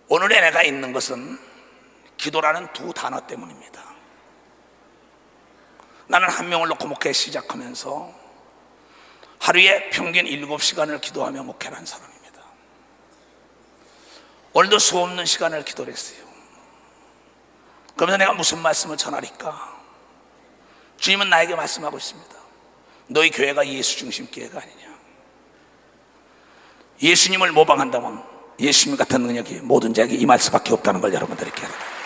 오늘의 내가 있는 것은 기도라는 두 단어 때문입니다. 나는 한 명을 놓고 목회 시작하면서 하루에 평균 7시간을 기도하며 목회를 한 사람입니다. 오늘도 수없는 시간을 기도를 했어요. 그러면서 내가 무슨 말씀을 전하리까? 주님은 나에게 말씀하고 있습니다. 너희 교회가 예수 중심 교회가 아니냐. 예수님을 모방한다면 예수님 같은 능력이 모든 자에게 임할 수밖에 없다는 걸 여러분들에게 알아요.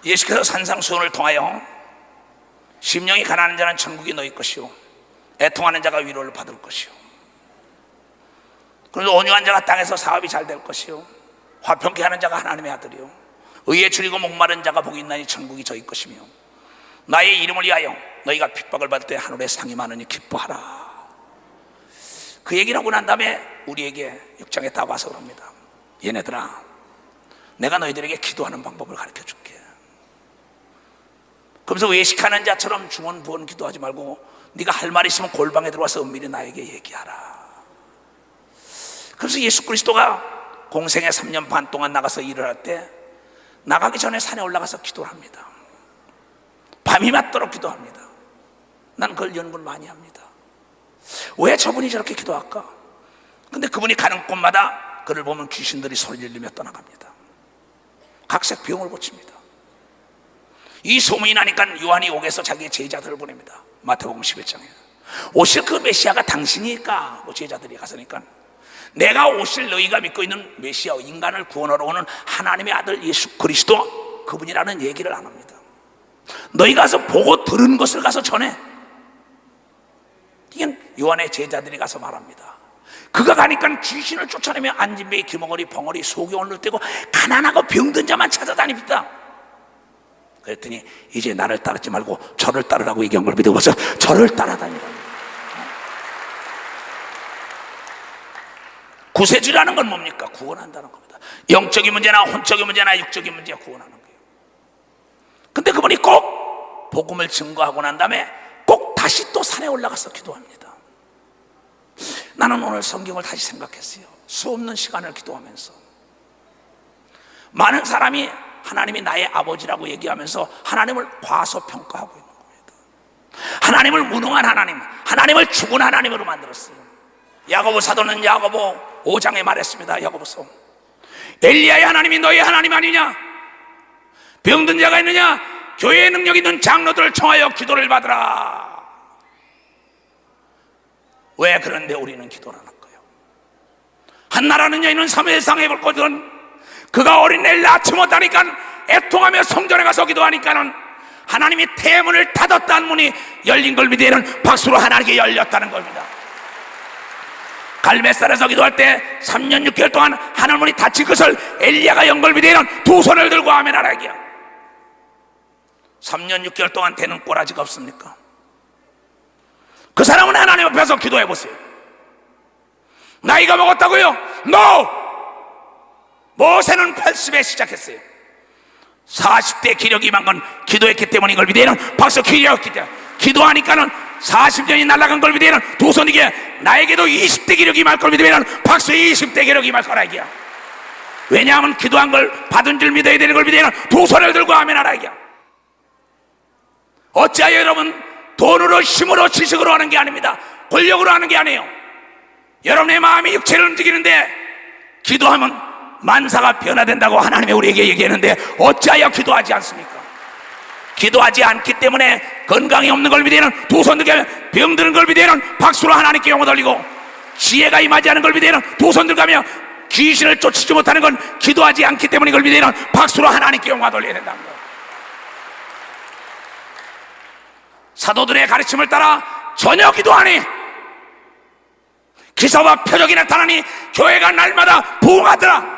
예수께서 산상수훈을 통하여 심령이 가난한 자는 천국이 너희 것이요 애통하는 자가 위로를 받을 것이요 그래서 온유한 자가 땅에서 사업이 잘 될 것이요 화평케 하는 자가 하나님의 아들이요 의에 줄이고 목마른 자가 복이 있나니 천국이 저희 것이며 나의 이름을 위하여 너희가 핍박을 받을 때 하늘에 상이 많으니 기뻐하라. 그 얘기를 하고 난 다음에 우리에게 6장에 딱 와서 그럽니다. 얘네들아, 내가 너희들에게 기도하는 방법을 가르쳐 줄게. 그러면서 외식하는 자처럼 중언부언 기도하지 말고 네가 할 말 있으면 골방에 들어와서 은밀히 나에게 얘기하라. 그래서 예수 그리스도가 공생애 3년 반 동안 나가서 일을 할 때 나가기 전에 산에 올라가서 기도를 합니다. 밤이 맞도록 기도합니다. 난 그걸 연구를 많이 합니다. 왜 저분이 저렇게 기도할까? 근데 그분이 가는 곳마다 그를 보면 귀신들이 소리를 지르며 떠나갑니다. 각색 병을 고칩니다. 이 소문이 나니까 요한이 옥에서 자기의 제자들을 보냅니다. 마태복음 11장에 오실 그 메시아가 당신이니까 뭐 제자들이 가서니까 내가 오실 너희가 믿고 있는 메시아 인간을 구원하러 오는 하나님의 아들 예수 그리스도 그분이라는 얘기를 안 합니다. 너희 가서 보고 들은 것을 가서 전해. 이게 요한의 제자들이 가서 말합니다. 그가 가니까 귀신을 쫓아내며 안진뱅이, 기머거리, 벙어리, 소경을 떼고 가난하고 병든 자만 찾아다닙니다. 그랬더니 이제 나를 따르지 말고 저를 따르라고 얘기한 걸 믿어보세요. 저를 따라다니라. 구세주라는 건 뭡니까? 구원한다는 겁니다. 영적인 문제나 혼적인 문제나 육적인 문제 구원하는 거예요. 근데 그분이 꼭 복음을 증거하고 난 다음에 꼭 다시 또 산에 올라가서 기도합니다. 나는 오늘 성경을 다시 생각했어요. 수없는 시간을 기도하면서 많은 사람이 하나님이 나의 아버지라고 얘기하면서 하나님을 과소평가하고 있는 겁니다. 하나님을 무능한 하나님, 하나님을 죽은 하나님으로 만들었어요. 야고보 사도는 야고보 5장에 말했습니다. 야고보서 엘리야의 하나님이 너희 하나님 아니냐? 병든 자가 있느냐? 교회의 능력 있는 장로들을 청하여 기도를 받으라. 왜 그런데 우리는 기도를 안 할까요? 한나라는 여인은 사무엘상에 볼 거든 그가 어린애를 낳지 못하니까 애통하며 성전에 가서 기도하니까는 하나님이 태문을 닫았다는 문이 열린 걸 믿으면 박수로 하나님께 열렸다는 겁니다. 갈멜산에서 기도할 때 3년 6개월 동안 하늘 문이 닫힌 것을 엘리야가 연 걸 믿으면 두 손을 들고 아멘 하라 얘기야. 3년 6개월 동안 되는 꼬라지가 없습니까? 그 사람은 하나님 앞에서 기도해 보세요. 나이가 먹었다고요? NO! 모세는 80에 시작했어요. 40대 기력이 임한 건 기도했기 때문인 걸 믿으면 박수. 기력했기 때문에 기도하니까는 40년이 날아간 걸 믿으면 두 손 이게 나에게도 20대 기력이 임할 걸 믿으면 박수. 20대 기력이 임할 거라 이게야. 왜냐하면 기도한 걸 받은 줄 믿어야 되는 걸 믿으면 두 손을 들고 아멘 하라 이게야. 어찌하여 여러분 돈으로 힘으로 지식으로 하는 게 아닙니다. 권력으로 하는 게 아니에요. 여러분의 마음이 육체를 움직이는데 기도하면 만사가 변화된다고 하나님이 우리에게 얘기했는데 어찌하여 기도하지 않습니까? 기도하지 않기 때문에 건강이 없는 걸 믿으면 두 손 들고 병드는 걸 믿으면 박수로 하나님께 영혼 돌리고 지혜가 임하지 않은 걸 믿으면 두 손 들고 귀신을 쫓지 못하는 건 기도하지 않기 때문인 걸 믿으면 박수로 하나님께 영혼 돌려야 된다는 거예요. 사도들의 가르침을 따라 전혀 기도하니 기사와 표적이 나타나니 교회가 날마다 부흥하더라.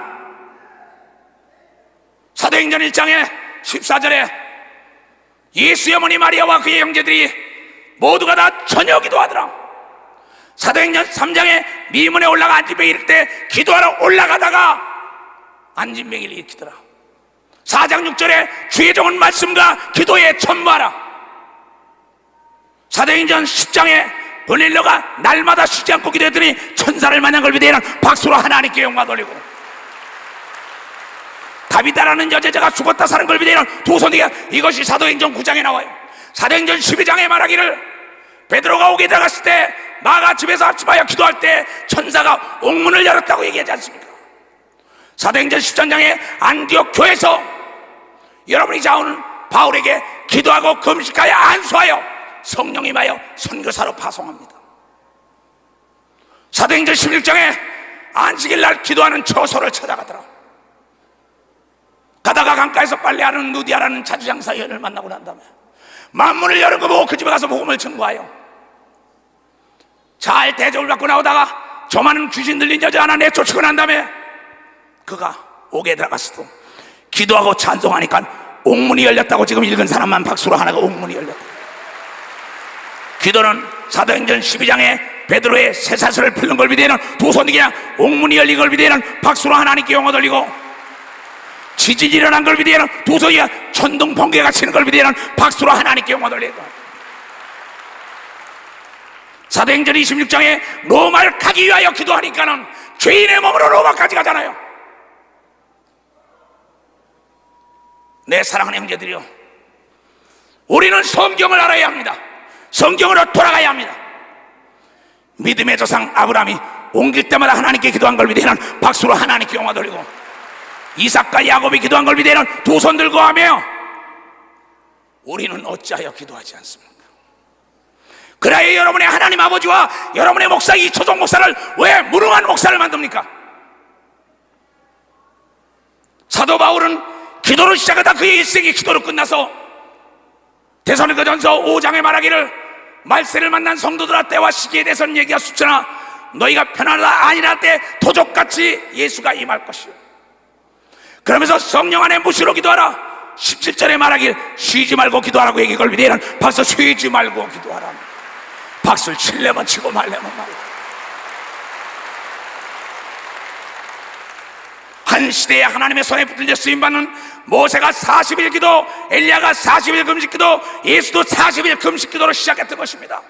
사도행전 1장에 14절에 예수의 어머니 마리아와 그의 형제들이 모두가 다 전혀 기도하더라. 사도행전 3장에 미문에 올라가 안진뱅이 이를 때 기도하러 올라가다가 안진뱅이를 일으키더라. 4장 6절에 주의 종은 말씀과 기도에 전무하라. 사도행전 10장에 고넬료가 날마다 쉬지 않고 기도했더니 천사를 만난 걸 비대하는 박수로 하나님께 영광 돌리고, 다비다라는 여자가 죽었다 사는 걸 비대하는 두 손이가, 이것이 사도행전 9장에 나와요. 사도행전 12장에 말하기를 베드로가 옥에 들어갔을 때 나가 집에서 합심하여 기도할 때 천사가 옥문을 열었다고 얘기하지 않습니까? 사도행전 13장에 안디옥 교회에서 여러분이 자오는 바울에게 기도하고 금식하여 안수하여 성령이 임하여 선교사로 파송합니다. 사도행전 16장에 안식일 날 기도하는 처소를 찾아가더라. 가다가 강가에서 빨래하는 누디아라는 자주장사 여인을 만나고 난 다음에 만문을 여는 거 보고 그 집에 가서 복음을 전거하여 잘 대접을 받고 나오다가 저 많은 귀신 들린 여자 하나 내쫓고 난 다음에 그가 옥에 들어갔을 때 기도하고 찬송하니까 옥문이 열렸다고. 지금 읽은 사람만 박수로 하나가 옥문이 열렸다. 기도는 사도행전 12장에 베드로의 쇠사슬을 풀는 걸 비대는 두 손이 그냥 옥문이 열린 걸 비대는 박수로 하나님께 영광 돌리고, 지진이 일어난 걸 비대는 두 손이 천둥 번개가 치는 걸 비대는 박수로 하나님께 영광 돌리고, 사도행전 26장에 로마를 가기 위하여 기도하니까는 죄인의 몸으로 로마까지 가잖아요. 내 사랑하는 형제들이요, 우리는 성경을 알아야 합니다. 성경으로 돌아가야 합니다. 믿음의 조상 아브라함이 옮길 때마다 하나님께 기도한 걸 비대는 박수로 하나님께 영광 돌리고, 이삭과 야곱이 기도한 걸 비대는 두 손 들고 하며, 우리는 어찌하여 기도하지 않습니까? 그래야 여러분의 하나님 아버지와 여러분의 목사 이초종 목사를 왜 무능한 목사를 만듭니까? 사도 바울은 기도를 시작하다 그의 일생이 기도로 끝나서 데살로니가전서 5장에 말하기를 말세를 만난 성도들아 때와 시기에 대해서는 얘기할 수 없으나 너희가 편안하다 아니라 때 도적같이 예수가 임할 것이요. 그러면서 성령 안에 무시로 기도하라. 17절에 말하길 쉬지 말고 기도하라고 얘기 걸 비대는 벌써 쉬지 말고 기도하라. 박수를 칠려면 치고 말려면 말고. 한 시대에 하나님의 손에 붙들려 쓰임받는 모세가 40일 기도, 엘리야가 40일 금식 기도, 예수도 40일 금식 기도로 시작했던 것입니다.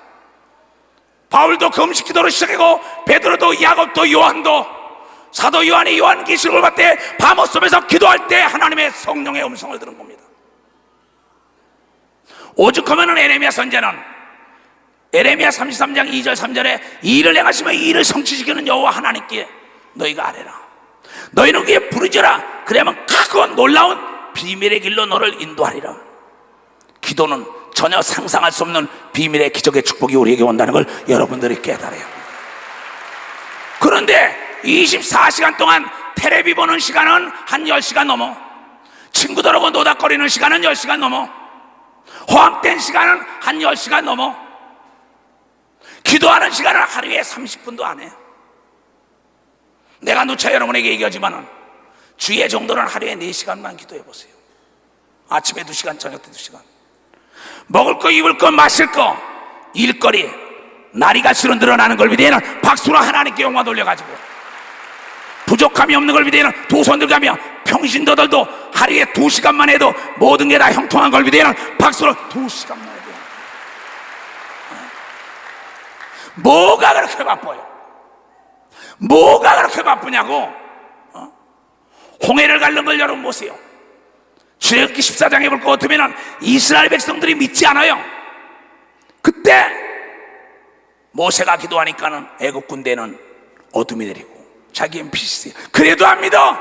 바울도 금식 기도로 시작하고 베드로도 야곱도 요한도, 사도 요한이 요한계시록을 받을 때 밤옷섬에서 기도할 때 하나님의 성령의 음성을 들은 겁니다. 오죽하면 에레미야 선지자는 에레미야 33장 2절 3절에 이 일을 행하시며 이 일을 성취시키는 여호와 하나님께 너희가 아뢰라. 너희는 그에 부르짖어라. 그래야만 크고 놀라운 비밀의 길로 너를 인도하리라. 기도는 전혀 상상할 수 없는 비밀의 기적의 축복이 우리에게 온다는 걸 여러분들이 깨달아야 합니다. 그런데 24시간 동안 텔레비 보는 시간은 한 10시간 넘어, 친구들하고 노닥거리는 시간은 10시간 넘어, 호황된 시간은 한 10시간 넘어, 기도하는 시간은 하루에 30분도 안 해. 내가 누차 여러분에게 얘기하지만은 주의 정도는 하루에 4시간만 기도해 보세요. 아침에 2시간, 저녁 때 2시간. 먹을 거, 입을 거, 마실 거, 일거리, 날이 갈수록 늘어나는 걸 비대는 박수로 하나님께 영광 돌려가지고, 부족함이 없는 걸 비대는 두 손 들가며 평신도들도 하루에 2시간만 해도 모든 게 다 형통한 걸 비대는 박수로 2시간만 해도. 뭐가 그렇게 바빠요? 뭐가 그렇게 바쁘냐고. 홍해를 가른 걸 여러분 보세요. 출애굽기 14장에 볼 것 같으면 이스라엘 백성들이 믿지 않아요. 그때 모세가 기도하니까는 애국 군대는 어둠이 내리고 자기는 빛이 있어요. 그래도 안 믿어.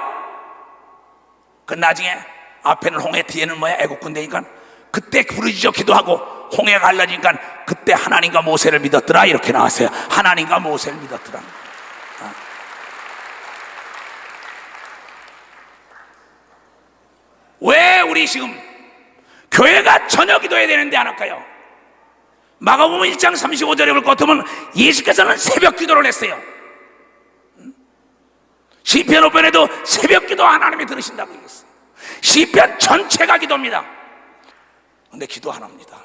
그 나중에 앞에는 홍해, 뒤에는 뭐야? 애국 군대니까 그때 부르짖어 기도하고 홍해가 갈라지니까 그때 하나님과 모세를 믿었더라 이렇게 나왔어요. 하나님과 모세를 믿었더라. 왜 우리 지금 교회가 저녁 기도해야 되는데 안 할까요? 마가복음 1장 35절에 볼 것 같으면 예수께서는 새벽 기도를 했어요. 시편 5편에도 새벽 기도 하나님이 들으신다고 얘기했어요. 시편 전체가 기도입니다. 근데 기도 안 합니다.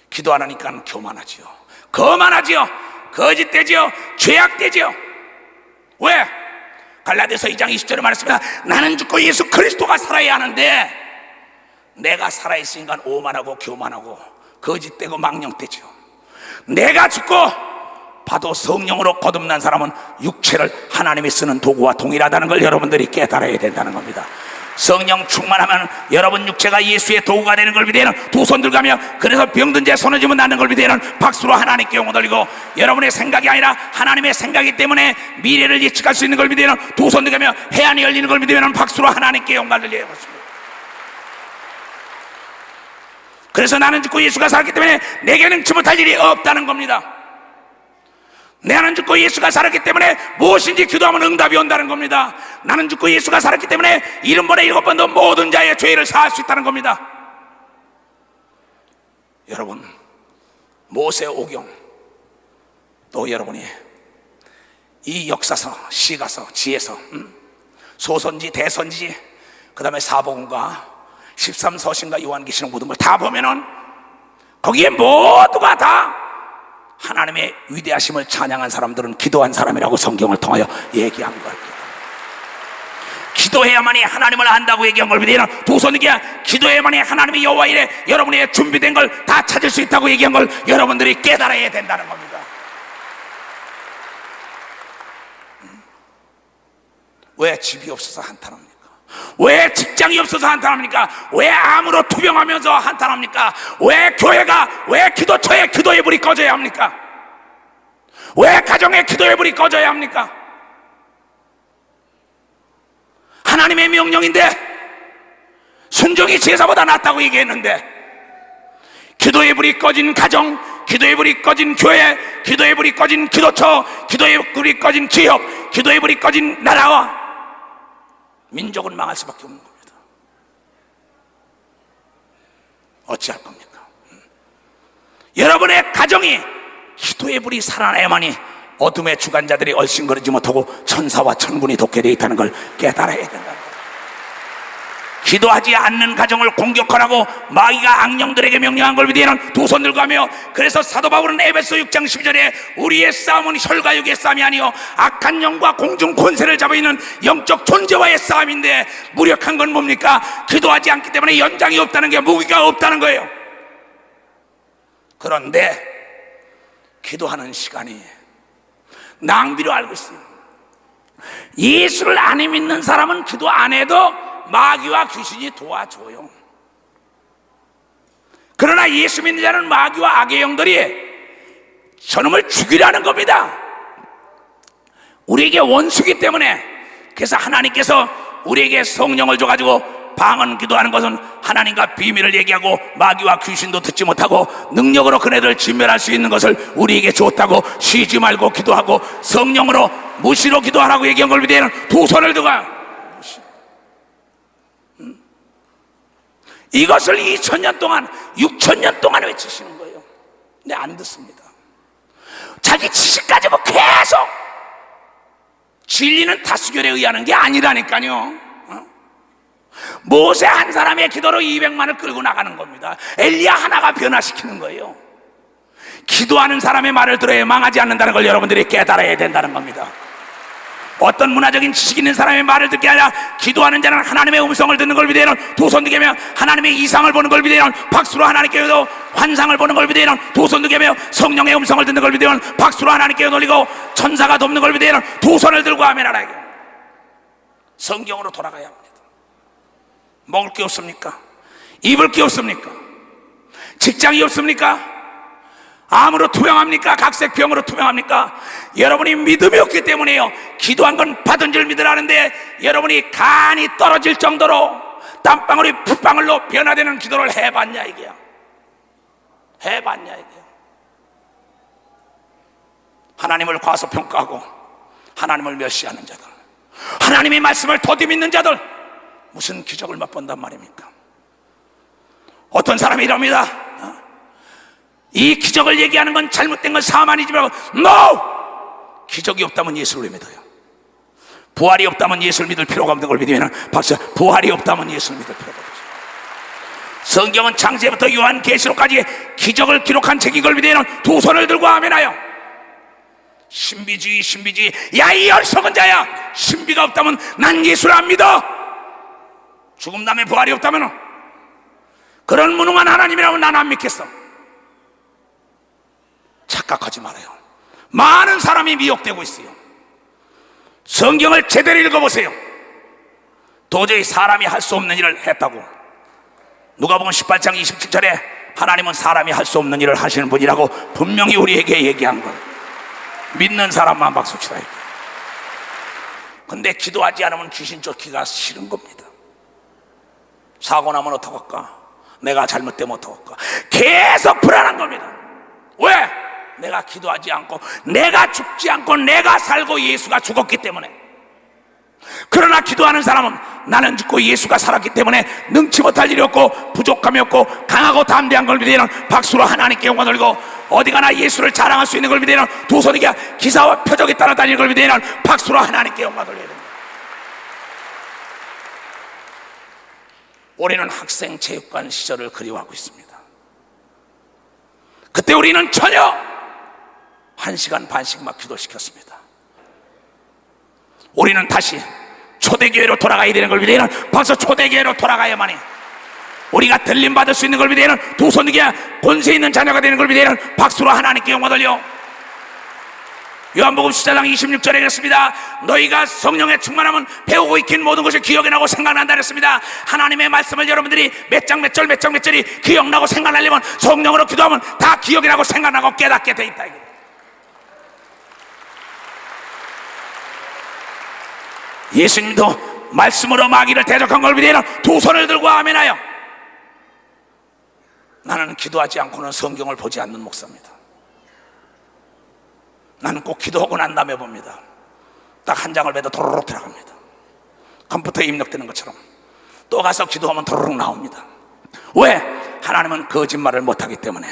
기도 안 하니까 교만하지요, 거만하지요, 거짓되지요, 죄악되지요. 왜? 갈라디아서 2장 20절에 말했습니다. 나는 죽고 예수 그리스도가 살아야 하는데 내가 살아있으니까 오만하고 교만하고 거짓되고 망령되죠. 내가 죽고 봐도 성령으로 거듭난 사람은 육체를 하나님이 쓰는 도구와 동일하다는 걸 여러분들이 깨달아야 된다는 겁니다. 성령 충만하면 여러분 육체가 예수의 도구가 되는 걸 믿으면 두 손 들가며, 그래서 병든 자 손을 쥐면 낫는 걸 믿으면 박수로 하나님께 영혼 돌리고, 여러분의 생각이 아니라 하나님의 생각이기 때문에 미래를 예측할 수 있는 걸 믿으면 두 손 들가며 해안이 열리는 걸 믿으면 박수로 하나님께 영광 돌려야 것입니다. 그래서 나는 죽고 예수가 살았기 때문에 내게 능치 못할 일이 없다는 겁니다. 나는 죽고 예수가 살았기 때문에 무엇인지 기도하면 응답이 온다는 겁니다. 나는 죽고 예수가 살았기 때문에 7번에 7번 더 모든 자의 죄를 사할 수 있다는 겁니다. 여러분, 모세 오경, 또 여러분이 이 역사서, 시가서, 지혜서, 소선지, 대선지, 그 다음에 사복음과 13서신과 요한계시록 모든 걸 다 보면은 거기에 모두가 다 하나님의 위대하심을 찬양한 사람들은 기도한 사람이라고 성경을 통하여 얘기한 거예요. 기도해야만이 하나님을 안다고 얘기한 걸 믿으면 두 손 들게, 기도해야만이 하나님의 여호와 이래 여러분의 준비된 걸 다 찾을 수 있다고 얘기한 걸 여러분들이 깨달아야 된다는 겁니다. 왜 집이 없어서 한탄합니까? 왜 직장이 없어서 한탄합니까? 왜 암으로 투병하면서 한탄합니까? 왜 교회가, 왜 기도처에 기도의 불이 꺼져야 합니까? 왜 가정에 기도의 불이 꺼져야 합니까? 하나님의 명령인데 순종이 제사보다 낫다고 얘기했는데, 기도의 불이 꺼진 가정, 기도의 불이 꺼진 교회, 기도의 불이 꺼진 기도처, 기도의 불이 꺼진 기업, 기도의 불이 꺼진 나라와 민족은 망할 수밖에 없는 겁니다. 어찌할 겁니까? 여러분의 가정이 기도의 불이 살아나야만이 어둠의 주관자들이 얼씬거리지 못하고 천사와 천군이 돕게 되어 있다는 걸 깨달아야 된다. 기도하지 않는 가정을 공격하라고 마귀가 악령들에게 명령한 걸 믿으면 두 손 들고 하며, 그래서 사도 바울은 에베소 6장 12절에 우리의 싸움은 혈과 육의 싸움이 아니요 악한 영과 공중 권세를 잡아 있는 영적 존재와의 싸움인데, 무력한 건 뭡니까? 기도하지 않기 때문에 연장이 없다는 게, 무기가 없다는 거예요. 그런데 기도하는 시간이 낭비로 알고 있어요. 예수를 안 믿는 사람은 기도 안 해도 마귀와 귀신이 도와줘요. 그러나 예수 믿는 자는 마귀와 악의 영들이 저놈을 죽이라는 겁니다. 우리에게 원수기 때문에. 그래서 하나님께서 우리에게 성령을 줘가지고 방언 기도하는 것은 하나님과 비밀을 얘기하고 마귀와 귀신도 듣지 못하고 능력으로 그네들을 진멸할 수 있는 것을 우리에게 줬다고, 쉬지 말고 기도하고 성령으로 무시로 기도하라고 얘기한 걸 믿으면 두 손을 들고 이것을 2000년 동안, 6000년 동안 외치시는 거예요. 근데 안 듣습니다. 자기 지식 가지고 계속 진리는 다수결에 의하는 게 아니라니까요. 모세 한 사람의 기도로 200만을 끌고 나가는 겁니다. 엘리야 하나가 변화시키는 거예요. 기도하는 사람의 말을 들어야 망하지 않는다는 걸 여러분들이 깨달아야 된다는 겁니다. 어떤 문화적인 지식 있는 사람의 말을 듣게 아니라 기도하는 자는 하나님의 음성을 듣는 걸 믿으면 두 손 들게 하며, 하나님의 이상을 보는 걸 믿으면 박수로 하나님께도 환상을 보는 걸 믿으면 두 손 들게 하며, 성령의 음성을 듣는 걸 믿으면 박수로 하나님께 돌리고, 천사가 돕는 걸 믿으면 두 손을 들고 아멘 하라. 성경으로 돌아가야 합니다. 먹을 게 없습니까? 입을 게 없습니까? 직장이 없습니까? 암으로 투병합니까? 각색병으로 투병합니까? 여러분이 믿음이 없기 때문에요. 기도한 건 받은 줄 믿으라는데 여러분이 간이 떨어질 정도로 땀방울이 풋방울로 변화되는 기도를 해봤냐 이게요. 해봤냐 이게요. 하나님을 과소평가하고 하나님을 멸시하는 자들, 하나님의 말씀을 더디 믿는 자들, 무슨 기적을 맛본단 말입니까? 어떤 사람이 이럽니다. 이 기적을 얘기하는 건 잘못된 건 사만이지만, NO! 기적이 없다면 예수를 왜 믿어요? 부활이 없다면 예수를 믿을 필요가 없는 걸 믿으면 박수. 부활이 없다면 예수를 믿을 필요가 없어요. 성경은 창세부터 요한계시록까지 기적을 기록한 책인 걸 믿으면 두 손을 들고 아멘하여. 신비주의. 야, 이 어리석은 자야, 신비가 없다면 난 예수를 안 믿어. 죽음 다음에 부활이 없다면, 그런 무능한 하나님이라면 난 안 믿겠어. 착각하지 말아요. 많은 사람이 미혹되고 있어요. 성경을 제대로 읽어보세요. 도저히 사람이 할 수 없는 일을 했다고. 누가복음 18장 27절에 하나님은 사람이 할 수 없는 일을 하시는 분이라고 분명히 우리에게 얘기한 것. 믿는 사람만 박수 치라. 근데 기도하지 않으면 귀신 쫓기가 싫은 겁니다. 사고 나면 어떡할까? 내가 잘못되면 어떡할까? 계속 불안한 겁니다. 왜? 내가 기도하지 않고, 내가 죽지 않고 내가 살고 예수가 죽었기 때문에. 그러나 기도하는 사람은 나는 죽고 예수가 살았기 때문에 능치 못할 일이 없고 부족함이 없고 강하고 담대한 걸 믿으면 박수로 하나님께 영광 돌리고, 어디 가나 예수를 자랑할 수 있는 걸 믿으면 두 손에 기사와 표적이 따라다니는 걸 믿으면 박수로 하나님께 영광 돌려야 됩니다. 우리는 학생 체육관 시절을 그리워하고 있습니다. 그때 우리는 전혀 1시간 반씩만 기도시켰습니다. 우리는 다시 초대교회로 돌아가야 되는 걸 믿으면 벌써 초대교회로 돌아가야만 해. 우리가 들림받을 수 있는 걸 믿으면 두 손 위에 권세 있는 자녀가 되는 걸 믿으면 박수로 하나님께 영광 돌려. 요한복음 14장 26절에 그랬습니다. 너희가 성령에 충만하면 배우고 익힌 모든 것이 기억이 나고 생각난다 그랬습니다. 하나님의 말씀을 여러분들이 몇 장 몇 절 몇 장 몇 절이 기억나고 생각나려면 성령으로 기도하면 다 기억이 나고 생각나고 깨닫게 돼 있다. 예수님도 말씀으로 마귀를 대적한 걸 믿으면 두 손을 들고 아멘하여. 나는 기도하지 않고는 성경을 보지 않는 목사입니다. 나는 꼭 기도하고 난 다음에 봅니다. 딱 한 장을 빼도 도로록 들어갑니다. 컴퓨터에 입력되는 것처럼. 또 가서 기도하면 도로록 나옵니다. 왜? 하나님은 거짓말을 못하기 때문에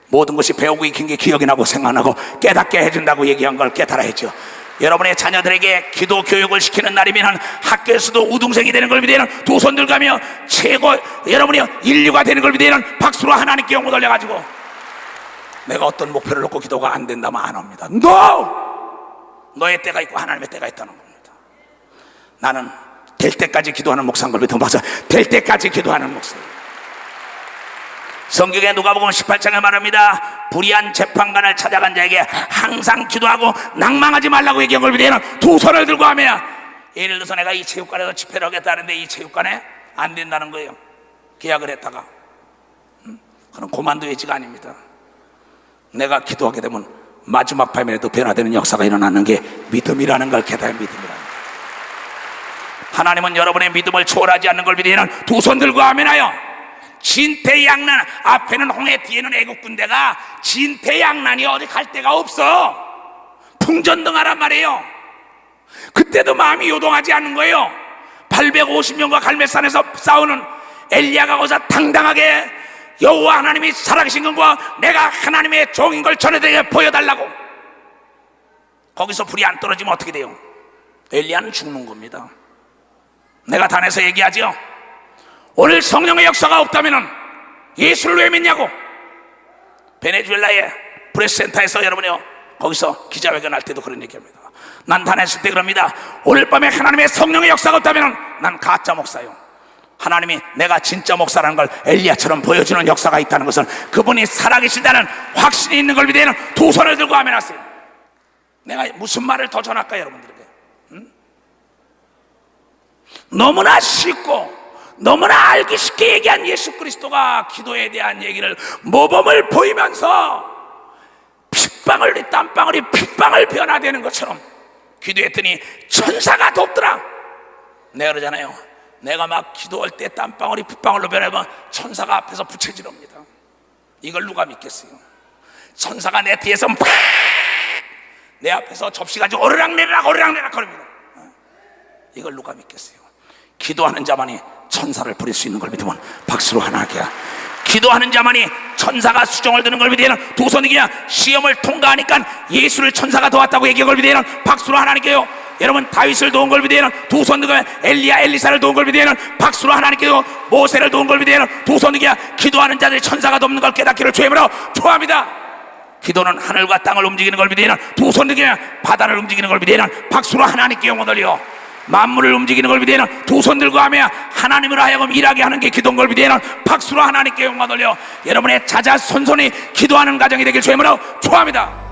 모든 것이 배우고 익힌 게 기억이 나고 생각나고 깨닫게 해준다고 얘기한 걸 깨달아야죠. 여러분의 자녀들에게 기도 교육을 시키는 날이면 학교에서도 우등생이 되는 걸 믿으면 두 손 들가며 최고 여러분이 인류가 되는 걸 믿으면 박수로 하나님께 영광 돌려가지고, 내가 어떤 목표를 놓고 기도가 안 된다면 안 합니다. 너의 때가 있고 하나님의 때가 있다는 겁니다. 나는 될 때까지 기도하는 목사인 걸 믿어. 맞아, 될 때까지 기도하는 목사. 성경에 누가복음 18장에 말합니다. 불의한 재판관을 찾아간 자에게 항상 기도하고 낭망하지 말라고 얘기한 걸 믿으면 두 손을 들고 하며. 예를 들어서 내가 이 체육관에서 집회를 하겠다는데 이 체육관에 안 된다는 거예요. 계약을 했다가. 그건 고만두 예지가 아닙니다. 내가 기도하게 되면 마지막 밤에라도 변화되는 역사가 일어나는 게 믿음이라는 걸 깨달은 믿음이랍니다. 하나님은 여러분의 믿음을 초월하지 않는 걸 믿으면 두 손 들고 아멘하여. 진퇴양난, 앞에는 홍해 뒤에는 애국 군대가 진퇴양난이 어디 갈 데가 없어. 풍전등하란 말이에요. 그때도 마음이 요동하지 않는 거예요. 850명과 갈멜산에서 싸우는 엘리야가 거기서 당당하게 여호와 하나님이 살아계신 것과 내가 하나님의 종인 걸 전해드리게 보여달라고. 거기서 불이 안 떨어지면 어떻게 돼요? 엘리야는 죽는 겁니다. 내가 단에서 얘기하죠. 오늘 성령의 역사가 없다면 예수를 왜 믿냐고. 베네수엘라의 프레스센터에서 여러분이요, 거기서 기자회견 할 때도 그런 얘기합니다. 난 단했을 때 그럽니다. 오늘 밤에 하나님의 성령의 역사가 없다면 난 가짜 목사요. 하나님이 내가 진짜 목사라는 걸 엘리야처럼 보여주는 역사가 있다는 것은 그분이 살아계신다는 확신이 있는 걸 믿으면 두 손을 들고 아멘하세요. 내가 무슨 말을 더 전할까요 여러분들에게? 너무나 쉽고 너무나 알기 쉽게 얘기한 예수 그리스도가 기도에 대한 얘기를 모범을 보이면서 핏방울이 땀방울이 핏방울 변화되는 것처럼 기도했더니 천사가 돕더라. 내가 그러잖아요. 내가 막 기도할 때 땀방울이 핏방울로 변하면 천사가 앞에서 부채질합니다. 이걸 누가 믿겠어요? 천사가 내 뒤에서 팍! 내 앞에서 접시 가지고 오르락내리락 오르락내리락 거립니다. 이걸 누가 믿겠어요? 기도하는 자만이 천사를 부릴 수 있는 걸 믿으면 박수로 하나님께. 기도하는 자만이 천사가 수종을 드는 걸 믿으면 두 손이 그냥 시험을 통과하니까 예수를 천사가 도왔다고 얘기한 걸 믿으면 박수로 하나님께요. 여러분 다윗을 도운 걸 믿으면 두 손 들고, 엘리야 엘리사를 도운 걸 믿으면 박수로 하나님께요. 모세를 도운 걸 믿으면 두 손이 그냥 기도하는 자들이 천사가 돕는 걸 깨닫기를 주님으로 좋아합니다. 기도는 하늘과 땅을 움직이는 걸 믿으면 두 손 들고 바다를 움직이는 걸 믿으면 박수로 하나님께 영광 돌려. 만물을 움직이는 걸 비대는 두 손 들고 하며 하나님으로 하여금 일하게 하는 게 기도인 걸 비대는 박수로 하나님께 영광 돌려 여러분의 자자손손히 기도하는 가정이 되길 주의 이름으로 축원합니다.